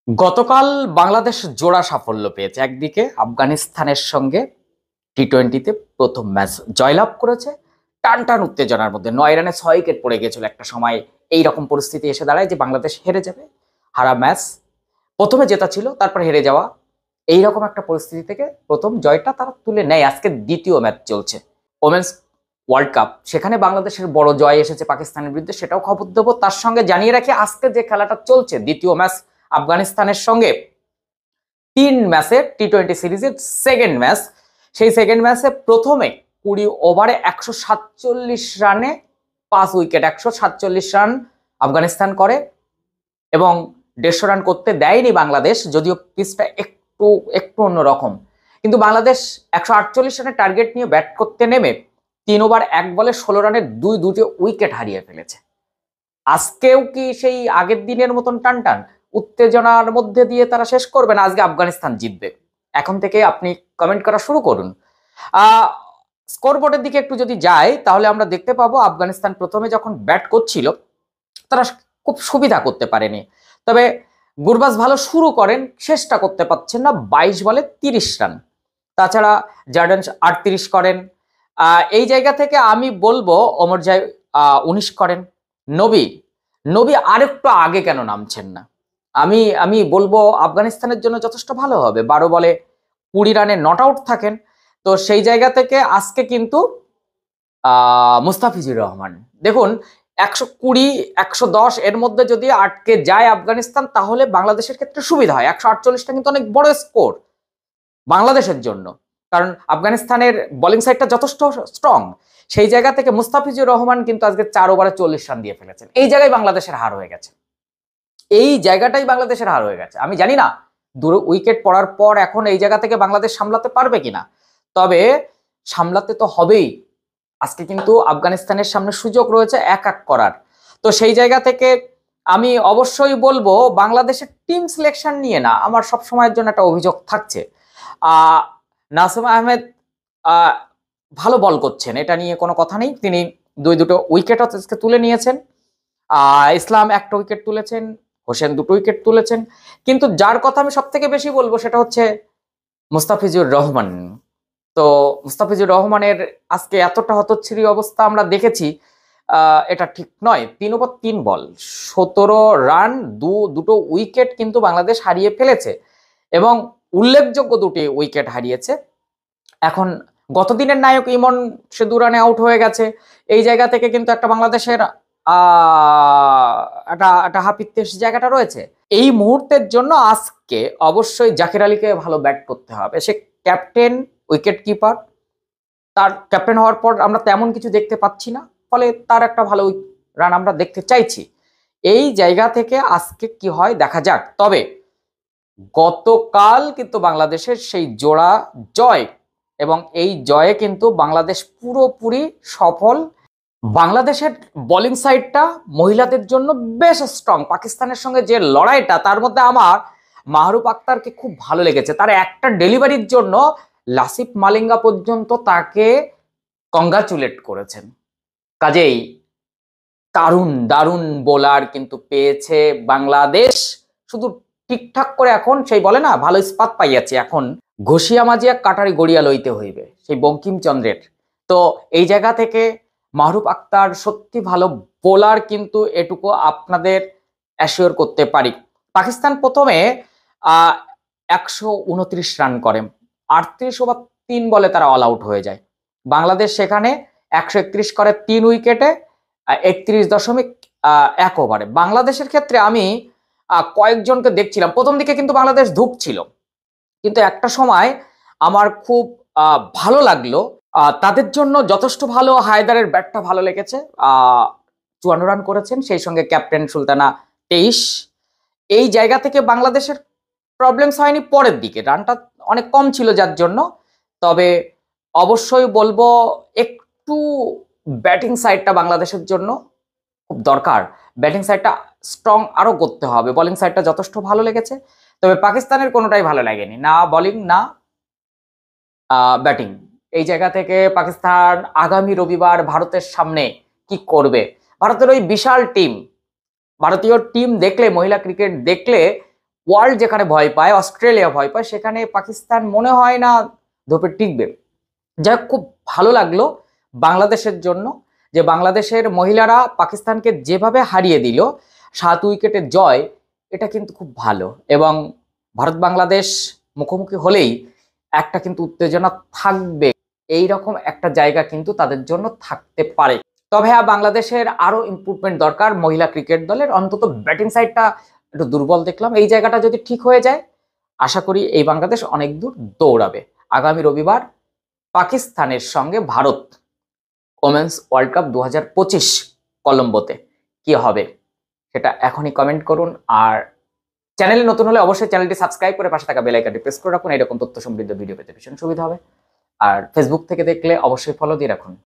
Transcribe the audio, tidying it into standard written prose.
গতকাল বাংলাদেশ জোড়া সাফল্য পেয়েছে। একদিকে আফগানিস্তানের সঙ্গে টি-20-তে প্রথম ম্যাচ জয়লাভ করেছে। টান টান উত্তেজনার মধ্যে ৯ রানে ৬ উইকেট পড়ে গিয়েছিল। একটা সময় এইরকম পরিস্থিতি এসে দাঁড়ায় যে বাংলাদেশ হেরে যাবে। হারা ম্যাচ, প্রথমে জেতা ছিল তারপর হেরে যাওয়া, এইরকম একটা পরিস্থিতি থেকে প্রথম জয়টা তারা তুলে নেয়। আজকে দ্বিতীয় ম্যাচ চলছে ওমেন্স ওয়ার্ল্ড কাপ, সেখানে বাংলাদেশের বড় জয় এসেছে পাকিস্তানের বিরুদ্ধে, সেটাও খবর দেবো। তার সঙ্গে জানিয়ে রাখি আজকে যে খেলাটা চলছে দ্বিতীয় ম্যাচ আফগানিস্তানের সঙ্গে, ৩ ম্যাচের টি-20 সিরিজের সেকেন্ড ম্যাচ। সেই সেকেন্ড ম্যাচে প্রথমে ২০ ওভারে ১৪৭ রানে ৫ উইকেট, ১৪৭ রান আফগানিস্তান করে এবং ১৫০ রান করতে দেয়নি বাংলাদেশ, যদিও পিচটা একটু একটু অন্যরকম। কিন্তু বাংলাদেশ ১৪৮ রানের টার্গেট নিয়ে ব্যাট করতে নেমে ৩ ওভার ১ বলে ১৬ রানে দুটি উইকেট হারিয়ে ফেলেছে। আজকেও কি সেই আগের দিনের মতন টান টান উত্তেজনার মধ্যে দিয়ে তারা শেষ করবে, না আজকে আফগানিস্তান জিতবে? এখন থেকে আপনি কমেন্ট করা শুরু করুন। স্কোরবোর্ডের দিকে একটু যদি যাই তাহলে আমরা দেখতে পাবো আফগানিস্তান প্রথমে যখন ব্যাট করছিল তারা খুব সুবিধা করতে পারেনি। তবে গুরবাজ ভালো শুরু করেন, শেষটা করতে পারছেন না। ২২ বলে ৩০ রান। তাছাড়া জার্ডান ৩৮ করেন। এই জায়গা থেকে আমি বলবো ওমরজাই ১৯ করেন। নবী নবী আরেকটু আগে কেন নামছেন না? আমি আমি বলবো আফগানিস্তানের জন্য যথেষ্ট ভালো হবে। ১২ বলে ২০ রানে নট আউট থাকেন। তো সেই জায়গা থেকে আজকে কিন্তু মুস্তাফিজুর রহমান, দেখুন ১২০ ১১০ এর মধ্যে যদি আটকে যায় আফগানিস্তান তাহলে বাংলাদেশের ক্ষেত্রে সুবিধা হয়। ১৪৮টা কিন্তু অনেক বড় স্কোর বাংলাদেশের জন্য, কারণ আফগানিস্তানের বোলিং সাইডটা যথেষ্ট স্ট্রং। সেই জায়গা থেকে মুস্তাফিজুর রহমান কিন্তু আজকে ৪ ওভারে ৪০ রান দিয়ে ফেলেছেন। এই জায়গায় বাংলাদেশের হার হয়ে গেছে, এই জায়গাটাই বাংলাদেশের হার হয়ে গেছে। আমি জানি না ২ উইকেট পড়ার পর এখন এই জায়গা থেকে বাংলাদেশ সামলাতে পারবে কিনা, তবে সামলাতে তো হবেই। আজকে কিন্তু আফগানিস্তানের সামনে সুযোগ রয়েছে ১-১ করার। তো সেই জায়গা থেকে আমি অবশ্যই বলবো বাংলাদেশের টিম সিলেকশন নিয়ে না আমার সব সময়ের জন্য একটা অভিযোগ থাকছে। নাসিম আহমেদ ভালো বল করছেন, এটা নিয়ে কোনো কথা নেই। তিনি দুটো উইকেট আজকে তুলে নিয়েছেন। ইসলাম একটা উইকেট তুলেছেন, হোসেন ২ উইকেট তুলেছেন। কিন্তু যার কথা আমি সব থেকে বেশি বলবো সেটা হচ্ছে মুস্তাফিজুর রহমান। তো মুস্তাফিজুর রহমানের আজকে এতটা হতচ্ছিরি অবস্থা আমরা দেখেছি, এটা ঠিক নয়। ৩ ওভার ৩ বল ১৭ রান, দুটো উইকেট কিন্তু বাংলাদেশ হারিয়ে ফেলেছে এবং উল্লেখযোগ্য ২টি উইকেট হারিয়েছে। এখন গতদিনের নায়ক ইমন সে ২ রানে আউট হয়ে গেছে। এই জায়গা থেকে কিন্তু একটা বাংলাদেশের একটা হাপিত্যেশ জায়গাটা রয়েছে। এই মুহূর্তের জন্য আজকে অবশ্যই জাকির আলীকে ভালো ব্যাট করতে হবে। সে ক্যাপ্টেন, উইকেট কিপার, তার ক্যাপ্টেন হওয়ার পর আমরা তেমন কিছু দেখতে পাচ্ছি না, ফলে তার একটা ভালো রান আমরা দেখতে চাইছি। এই জায়গা থেকে আজকে কি হয় দেখা যাক। তবে গতকাল কিন্তু বাংলাদেশের সেই জোড়া জয় এবং এই জয়ে কিন্তু বাংলাদেশ পুরোপুরি সফল। বাংলাদেশের বোলিং সাইডটা মহিলাদের জন্য বেশ স্ট্রং। পাকিস্তানের সঙ্গে যে লড়াইটা, তার মধ্যে আমার মাহরুফ আক্তারকে খুব ভালো লেগেছে। তার একটা ডেলিভারির জন্য লাসিফ মালিঙ্গা পর্যন্ত তাকে কংগ্রাচুলেট করেছেন। কাজেই দারুণ দারুণ বোলার কিন্তু পেয়েছে বাংলাদেশ। শুধু ঠিকঠাক করে এখন সেই বলে না, ভালো ইস্পাত পাইয়াছে, এখন ঘষিয়া মাজিয়া কাটারি গড়িয়া লইতে হইবে, সেই বঙ্কিমচন্দ্রের। তো এই জায়গা থেকে মাহরুফ আক্তার সত্যি ভালো বোলার, কিন্তু এটুকু আপনাদের অ্যাসিওর করতে পারি। পাকিস্তান প্রথমে ১২৯ রান করে, ৩৮ ওভার ৩ বলে তারা অল আউট হয়ে যায়। বাংলাদেশ সেখানে ১৩১ করে ৩ উইকেটে ৩১.১ ওভারে। বাংলাদেশের ক্ষেত্রে আমি কয়েকজনকে দেখছিলাম, প্রথম দিকে কিন্তু বাংলাদেশ ধুঁকছিল, কিন্তু একটা সময় আমার খুব ভালো লাগলো। তাদের জন্য যথেষ্ট ভালো, হায়দারের ব্যাটটা ভালো লেগেছে। ৫৪ রান করেছেন, সেই সঙ্গে ক্যাপ্টেন সুলতানা ২৩। এই জায়গা থেকে বাংলাদেশের প্রবলেমস হয়নি। পরের দিকে রানটা অনেক কম ছিল যার জন্য। তবে অবশ্যই বলবো একটু ব্যাটিং সাইডটা বাংলাদেশের জন্য খুব দরকার। ব্যাটিং সাইডটা স্ট্রং আরো করতে হবে। বোলিং সাইডটা যথেষ্ট ভালো লেগেছে, তবে পাকিস্তানের কোনোটাই ভালো লাগেনি, না বোলিং না ব্যাটিং। এই জায়গা থেকে পাকিস্তান আগামী রবিবার ভারতের সামনে কি করবে? ভারতের ওই বিশাল টিম, ভারতীয় টিম দেখলে, মহিলা ক্রিকেট দেখলে ওয়ার্ল্ড যেখানে ভয় পায়, অস্ট্রেলিয়া ভয় পায়, সেখানে পাকিস্তান মনে হয় না ধোপে টিকবে। যাই হোক, খুব ভালো লাগলো বাংলাদেশের জন্য যে বাংলাদেশের মহিলারা পাকিস্তানকে যেভাবে হারিয়ে দিল 7 উইকেটে জয়, এটা কিন্তু খুব ভালো। এবং ভারত বাংলাদেশ মুখোমুখি হলেই একটা কিন্তু উত্তেজনা থাকবে, এই রকম একটা জায়গা কিন্তু তাদের জন্য থাকতে পারে। তবে হ্যাঁ, বাংলাদেশের আরো ইমপ্রুভমেন্ট দরকার। মহিলা ক্রিকেট দলের অন্তত ব্যাটিং সাইডটা একটু দুর্বল দেখলাম। এই জায়গাটা যদি ঠিক হয়ে যায়, আশা করি এই বাংলাদেশ অনেক দূর দৌড়াবে। আগামী রবিবার পাকিস্তানের সঙ্গে ভারত ওমেন্স ওয়ার্ল্ড কাপ 2025 কলম্বোতে কি হবে সেটা এখনই কমেন্ট করুন। আর চ্যানেলে নতুন হলে অবশ্যই চ্যানেলটি সাবস্ক্রাইব করে পাশে থাকা বেল আইকনটি প্রেস করে রাখুন। এরকম তথ্য সমৃদ্ধ ভিডিও পেতে ভীষণ সুবিধা হবে। আর ফেসবুক থেকে দেখলে অবশ্যই ফলো দিয়ে রাখুন।